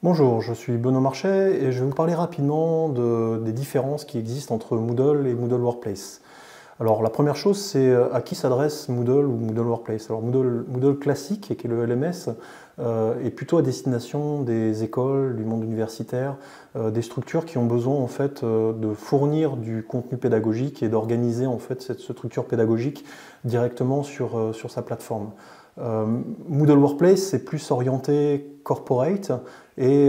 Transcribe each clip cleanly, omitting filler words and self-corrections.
Bonjour, je suis Benoît Marchais et je vais vous parler rapidement des différences qui existent entre Moodle et Moodle Workplace. Alors la première chose, c'est à qui s'adresse Moodle ou Moodle Workplace. Alors Moodle classique, qui est le LMS, est plutôt à destination des écoles, du monde universitaire, des structures qui ont besoin en fait de fournir du contenu pédagogique et d'organiser en fait cette structure pédagogique directement sur sa plateforme. Moodle Workplace, c'est plus orienté corporate et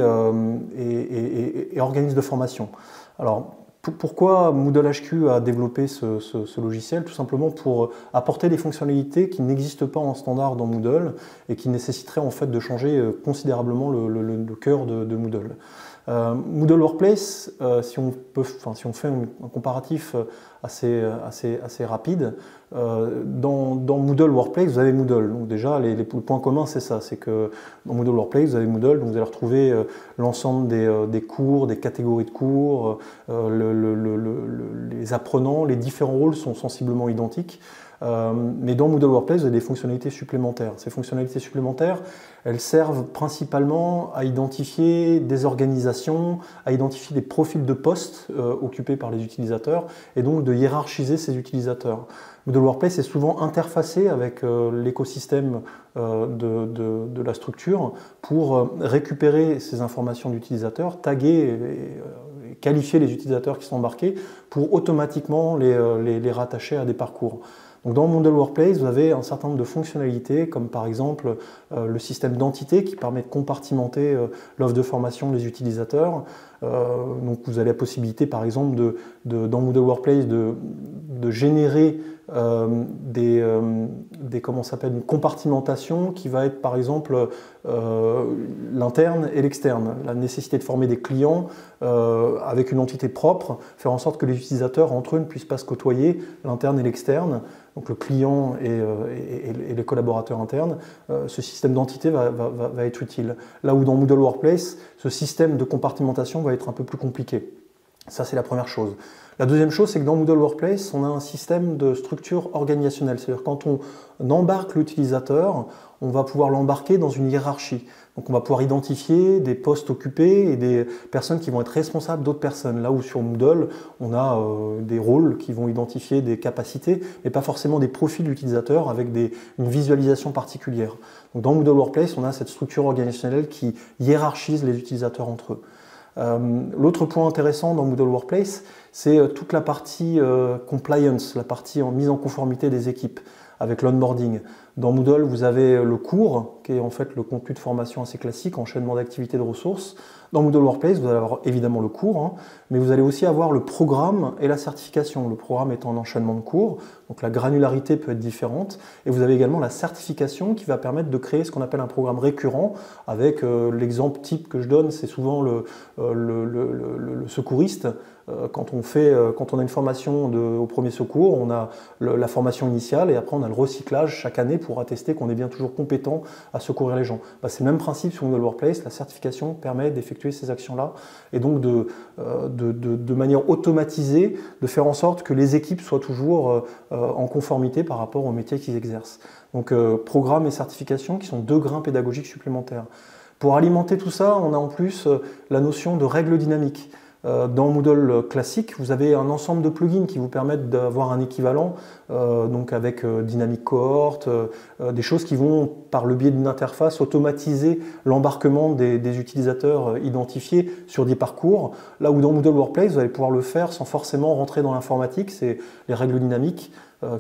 organisme de formation. Alors, pourquoi Moodle HQ a développé ce logiciel? Tout simplement pour apporter des fonctionnalités qui n'existent pas en standard dans Moodle et qui nécessiteraient en fait de changer considérablement le cœur de Moodle. Moodle Workplace, si on fait un comparatif assez rapide, dans Moodle Workplace, vous avez Moodle. Donc déjà, les points communs, c'est ça. C'est que dans Moodle Workplace, vous avez Moodle, donc vous allez retrouver l'ensemble des cours, des catégories de cours, les apprenants, les différents rôles sont sensiblement identiques. Mais dans Moodle Workplace, vous avez des fonctionnalités supplémentaires. Ces fonctionnalités supplémentaires, elles servent principalement à identifier des organisations, à identifier des profils de postes occupés par les utilisateurs et donc de hiérarchiser ces utilisateurs. Moodle Workplace est souvent interfacé avec l'écosystème de la structure pour récupérer ces informations d'utilisateurs, taguer et qualifier les utilisateurs qui sont embarqués pour automatiquement les rattacher à des parcours. Donc dans Moodle Workplace, vous avez un certain nombre de fonctionnalités, comme par exemple le système d'entités qui permet de compartimenter l'offre de formation des utilisateurs. Donc vous avez la possibilité, par exemple, dans Moodle Workplace de générer une compartimentation qui va être, par exemple, l'interne et l'externe. La nécessité de former des clients avec une entité propre, faire en sorte que les utilisateurs entre eux ne puissent pas se côtoyer, l'interne et l'externe. Donc le client et les collaborateurs internes, ce système d'entité va être utile. Là où dans Moodle Workplace, ce système de compartimentation va être un peu plus compliqué. Ça, c'est la première chose. La deuxième chose, c'est que dans Moodle Workplace, on a un système de structure organisationnelle. C'est-à-dire quand on embarque l'utilisateur, on va pouvoir l'embarquer dans une hiérarchie. Donc on va pouvoir identifier des postes occupés et des personnes qui vont être responsables d'autres personnes. Là où sur Moodle, on a des rôles qui vont identifier des capacités, mais pas forcément des profils d'utilisateurs avec une visualisation particulière. Donc dans Moodle Workplace, on a cette structure organisationnelle qui hiérarchise les utilisateurs entre eux. L'autre point intéressant dans Moodle Workplace, c'est toute la partie compliance, la partie mise en conformité des équipes avec l'onboarding. Dans Moodle, vous avez le cours, qui est en fait le contenu de formation assez classique, enchaînement d'activités de ressources. Dans Moodle Workplace, vous allez avoir évidemment le cours, mais vous allez aussi avoir le programme et la certification. Le programme étant un enchaînement de cours, donc la granularité peut être différente. Et vous avez également la certification qui va permettre de créer ce qu'on appelle un programme récurrent, avec l'exemple type que je donne, c'est souvent le secouriste. Quand on a une formation au premier secours, on a la formation initiale et après on a le recyclage chaque année pour attester qu'on est bien toujours compétent à secourir les gens. C'est le même principe sur Moodle Workplace, la certification permet d'effectuer ces actions-là et donc de manière automatisée de faire en sorte que les équipes soient toujours en conformité par rapport au métier qu'ils exercent. Donc programme et certification qui sont deux grains pédagogiques supplémentaires. Pour alimenter tout ça, on a en plus la notion de règles dynamiques. Dans Moodle classique, vous avez un ensemble de plugins qui vous permettent d'avoir un équivalent, donc avec Dynamic Cohort, des choses qui vont, par le biais d'une interface, automatiser l'embarquement des utilisateurs identifiés sur des parcours. Là où dans Moodle Workplace, vous allez pouvoir le faire sans forcément rentrer dans l'informatique, c'est les règles dynamiques.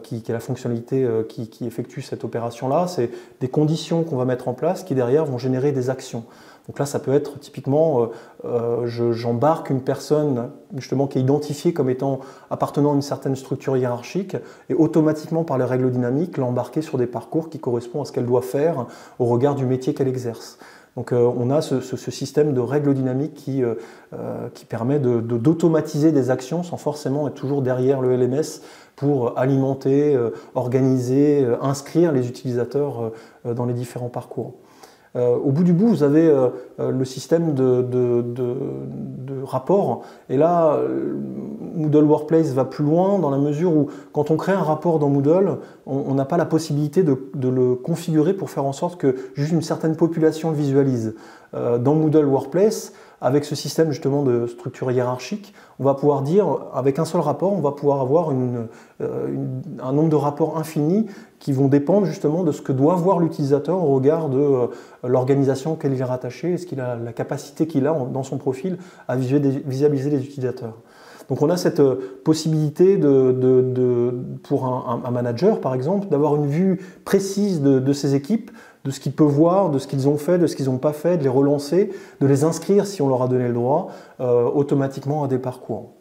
Qui est la fonctionnalité qui effectue cette opération-là, c'est des conditions qu'on va mettre en place qui derrière vont générer des actions. Donc là, ça peut être typiquement, j'embarque une personne justement qui est identifiée comme étant appartenant à une certaine structure hiérarchique et automatiquement par les règles dynamiques, l'embarquer sur des parcours qui correspondent à ce qu'elle doit faire au regard du métier qu'elle exerce. Donc on a ce système de règles dynamiques qui permet d'automatiser des actions sans forcément être toujours derrière le LMS pour alimenter, organiser, inscrire les utilisateurs dans les différents parcours. Au bout du bout, vous avez le système de rapport. Et là, Moodle Workplace va plus loin dans la mesure où, quand on crée un rapport dans Moodle, on n'a pas la possibilité de le configurer pour faire en sorte que juste une certaine population le visualise. Dans Moodle Workplace, avec ce système justement de structure hiérarchique, on va pouvoir dire, avec un seul rapport, on va pouvoir avoir un nombre de rapports infini qui vont dépendre justement de ce que doit voir l'utilisateur au regard de l'organisation auquel il est rattaché et ce qu'il a, la capacité qu'il a dans son profil à visualiser les utilisateurs. Donc on a cette possibilité pour un manager, par exemple, d'avoir une vue précise de ses équipes, de ce qu'il peut voir, de ce qu'ils ont fait, de ce qu'ils n'ont pas fait, de les relancer, de les inscrire, si on leur a donné le droit, automatiquement à des parcours.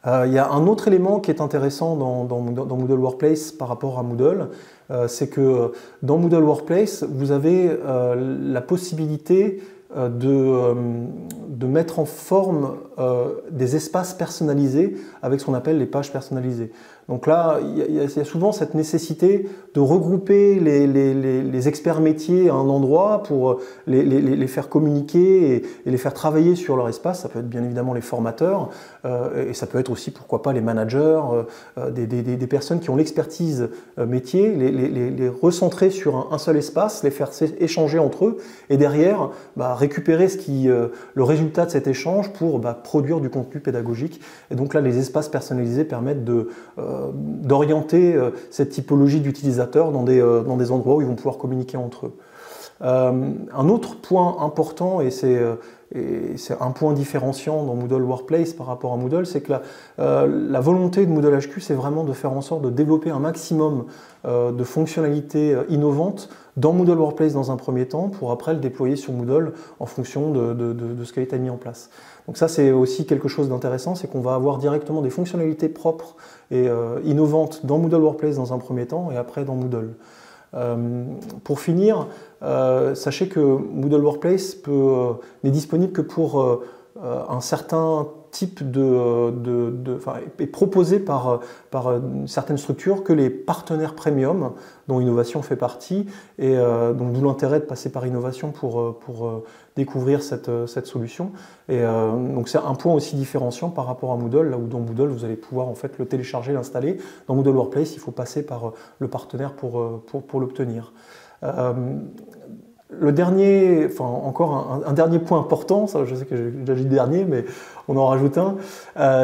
Il y a un autre élément qui est intéressant dans Moodle Workplace par rapport à Moodle, c'est que dans Moodle Workplace, vous avez la possibilité de mettre en forme des espaces personnalisés avec ce qu'on appelle les pages personnalisées. Donc là, il y a souvent cette nécessité de regrouper les experts métiers à un endroit pour les faire communiquer et les faire travailler sur leur espace. Ça peut être bien évidemment les formateurs et ça peut être aussi, pourquoi pas, les managers, des personnes qui ont l'expertise métier, les recentrer sur un seul espace, les faire échanger entre eux et derrière récupérer le résultat de cet échange pour produire du contenu pédagogique. Et donc là, les espaces personnalisés permettent d'orienter cette typologie d'utilisateurs dans des endroits où ils vont pouvoir communiquer entre eux. Un autre point important, et c'est un point différenciant dans Moodle Workplace par rapport à Moodle, c'est que la volonté de Moodle HQ, c'est vraiment de faire en sorte de développer un maximum de fonctionnalités innovantes dans Moodle Workplace dans un premier temps, pour après le déployer sur Moodle en fonction de ce qui a été mis en place. Donc ça, c'est aussi quelque chose d'intéressant, c'est qu'on va avoir directement des fonctionnalités propres et innovantes dans Moodle Workplace dans un premier temps et après dans Moodle. Pour finir, sachez que Moodle Workplace n'est disponible que pour un certain type est proposé par certaines structures que les partenaires premium, dont Innovation fait partie, et donc d'où l'intérêt de passer par Innovation pour découvrir cette solution. Et donc c'est un point aussi différenciant par rapport à Moodle, là où dans Moodle vous allez pouvoir en fait le télécharger, l'installer. Dans Moodle Workplace, il faut passer par le partenaire pour l'obtenir. Le dernier, encore un dernier point important, ça, je sais que j'ai déjà dit le dernier, mais on en rajoute un,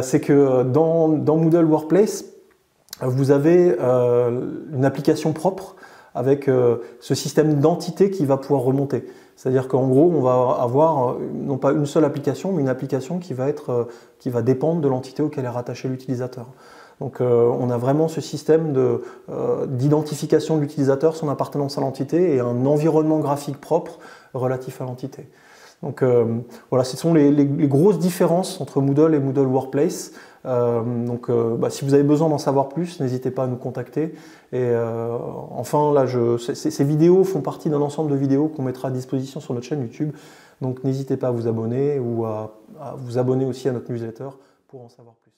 c'est que dans Moodle Workplace, vous avez une application propre avec ce système d'entités qui va pouvoir remonter. C'est-à-dire qu'en gros, on va avoir non pas une seule application, mais une application qui va dépendre de l'entité auquel est rattaché l'utilisateur. Donc on a vraiment ce système d'identification de l'utilisateur, son appartenance à l'entité et un environnement graphique propre relatif à l'entité. Donc voilà, ce sont les grosses différences entre Moodle et Moodle Workplace. Si vous avez besoin d'en savoir plus, n'hésitez pas à nous contacter. Et enfin, là, ces vidéos font partie d'un ensemble de vidéos qu'on mettra à disposition sur notre chaîne YouTube. Donc n'hésitez pas à vous abonner ou à vous abonner aussi à notre newsletter pour en savoir plus.